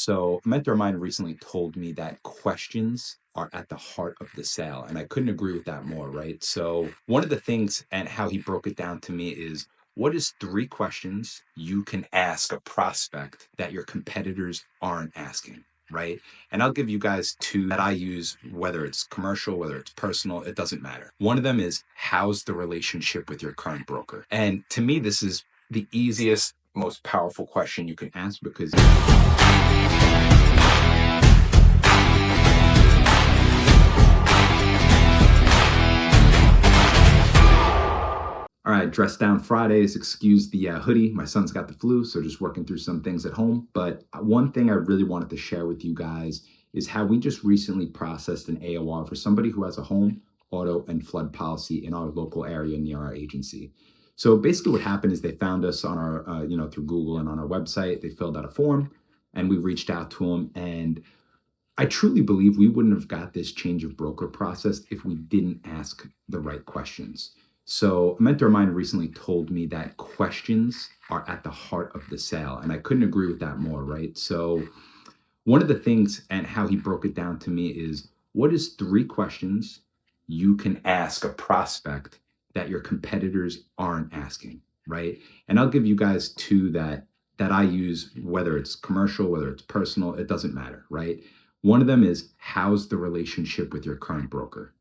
So, a mentor of mine recently told me that questions are at the heart of the sale. And I couldn't agree with that more, right? So, one of the things and how he broke it down to me is what is three questions you can ask a prospect that your competitors aren't asking? Right. And I'll give you guys two that I use, whether it's commercial, whether it's personal, it doesn't matter. One of them is how's the relationship with your current broker? And to me, this is the easiest, most powerful question you can ask because all right, dress down Fridays. Excuse the hoodie. My son's got the flu, so just working through some things at home. But one thing I really wanted to share with you guys is how we just recently processed an AOR for somebody who has a home, auto, and flood policy in our local area near our agency. So basically, what happened is they found us on our, through Google and on our website. They filled out a form, and we reached out to them. And I truly believe we wouldn't have got this change of broker process if we didn't ask the right questions. So, a mentor of mine recently told me that questions are at the heart of the sale. And I couldn't agree with that more, right? So, one of the things and how he broke it down to me is what is three questions you can ask a prospect that your competitors aren't asking, right? And I'll give you guys two that I use, whether it's commercial, whether it's personal, it doesn't matter, right? One of them is how's the relationship with your current broker?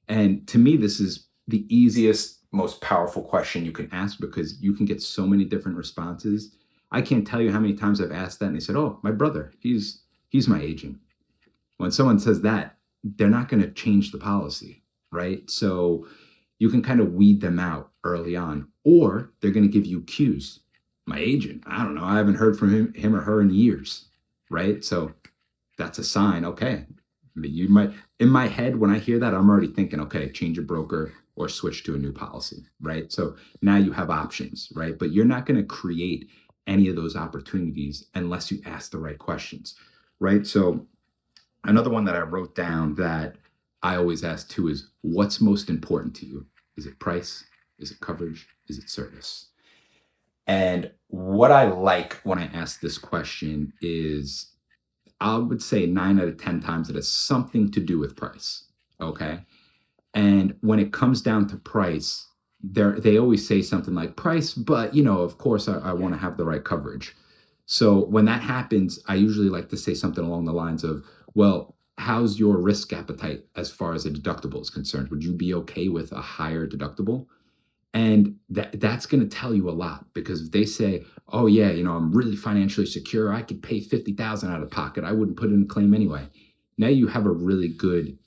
And to me, this is the easiest, most powerful question you can ask because you can get so many different responses. I can't tell you how many times I've asked that and they said, "Oh, my brother, he's my agent." When someone says that, they're not going to change the policy, right? So you can kind of weed them out early on, or they're going to give you cues. My agent, I don't know, I haven't heard from him or her in years, right? So that's a sign. Okay, you might, in my head, when I hear that, I'm already thinking, okay, change a broker or switch to a new policy, right? So now you have options, right? But you're not going to create any of those opportunities unless you ask the right questions, right? So another one that I wrote down that I always ask too is what's most important to you? Is it price? Is it coverage? Is it service? And what I like when I ask this question is I would say 9 out of 10 times it has something to do with price. Okay. And when it comes down to price, they always say something like price, but of course I want to have the right coverage. So when that happens, I usually like to say something along the lines of, well, how's your risk appetite as far as a deductible is concerned? Would you be okay with a higher deductible? And that's going to tell you a lot because if they say, "Oh yeah, I'm really financially secure. I could pay 50,000 out of pocket. I wouldn't put in a claim anyway." Now you have a really good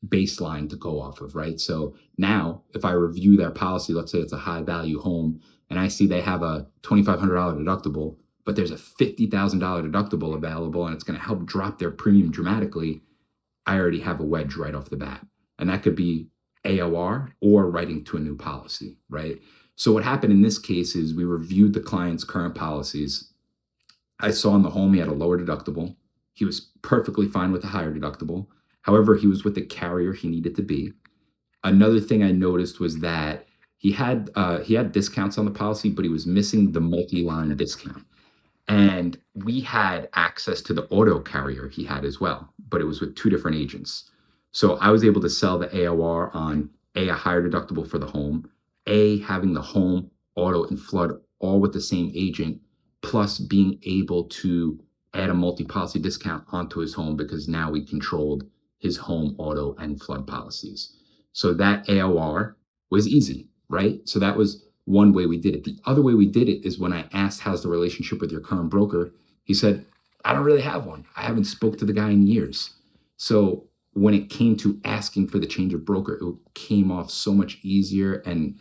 baseline to go off of, right? So now if I review their policy, let's say it's a high value home and I see they have a $2,500 deductible, but there's a $50,000 deductible available and it's going to help drop their premium dramatically, I already have a wedge right off the bat. And that could be AOR or writing to a new policy, right? So what happened in this case is we reviewed the client's current policies. I saw in the home he had a lower deductible. He was perfectly fine with a higher deductible. However, he was with the carrier he needed to be. Another thing I noticed was that he had discounts on the policy, but he was missing the multi-line discount. And we had access to the auto carrier he had as well, but it was with two different agents. So I was able to sell the AOR on a higher deductible for the home, having the home, auto, and flood all with the same agent, plus being able to add a multi-policy discount onto his home because now we controlled his home, auto, and flood policies. So that AOR was easy, right? So that was one way we did it. The other way we did it is when I asked, how's the relationship with your current broker? He said, I don't really have one. I haven't spoke to the guy in years. So when it came to asking for the change of broker, it came off so much easier and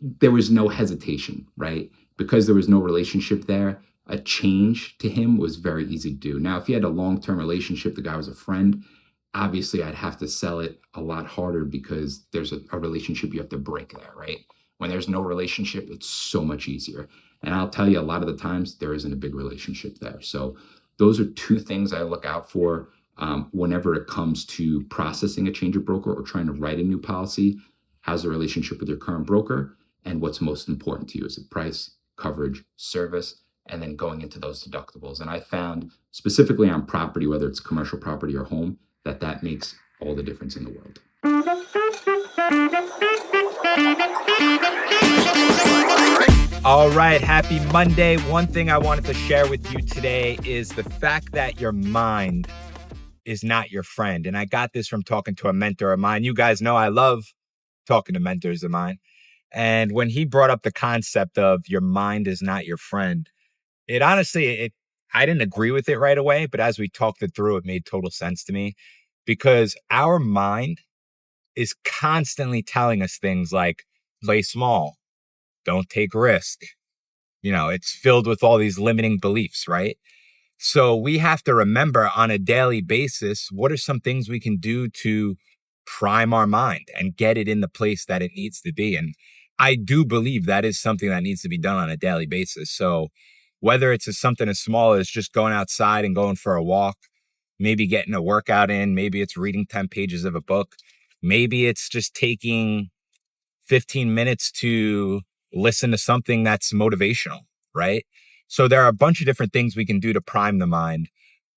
there was no hesitation, right? Because there was no relationship there, a change to him was very easy to do. Now, if he had a long-term relationship, the guy was a friend, obviously I'd have to sell it a lot harder because there's a relationship you have to break there, right? When there's no relationship, it's so much easier. And I'll tell you, a lot of the times there isn't a big relationship there. So those are two things I look out for whenever it comes to processing a change of broker or trying to write a new policy. How's the relationship with your current broker? And what's most important to you? Is it price, coverage, service? and then going into those deductibles. And I found specifically on property, whether it's commercial property or home, that that makes all the difference in the world. All right, happy Monday. One thing I wanted to share with you today is the fact that your mind is not your friend. And I got this from talking to a mentor of mine. You guys know I love talking to mentors of mine. And when he brought up the concept of your mind is not your friend, it honestly, I didn't agree with it right away, but as we talked it through, it made total sense to me because our mind is constantly telling us things like play small, don't take risk. It's filled with all these limiting beliefs, right? So we have to remember on a daily basis, what are some things we can do to prime our mind and get it in the place that it needs to be? And I do believe that is something that needs to be done on a daily basis. So whether it's something as small as just going outside and going for a walk, maybe getting a workout in, maybe it's reading 10 pages of a book, maybe it's just taking 15 minutes to listen to something that's motivational, right? So there are a bunch of different things we can do to prime the mind.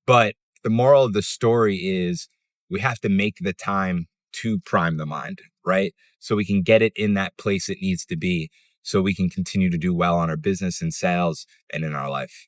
But the moral of the story is we have to make the time to prime the mind, right? So we can get it in that place it needs to be so we can continue to do well on our business and sales and in our life.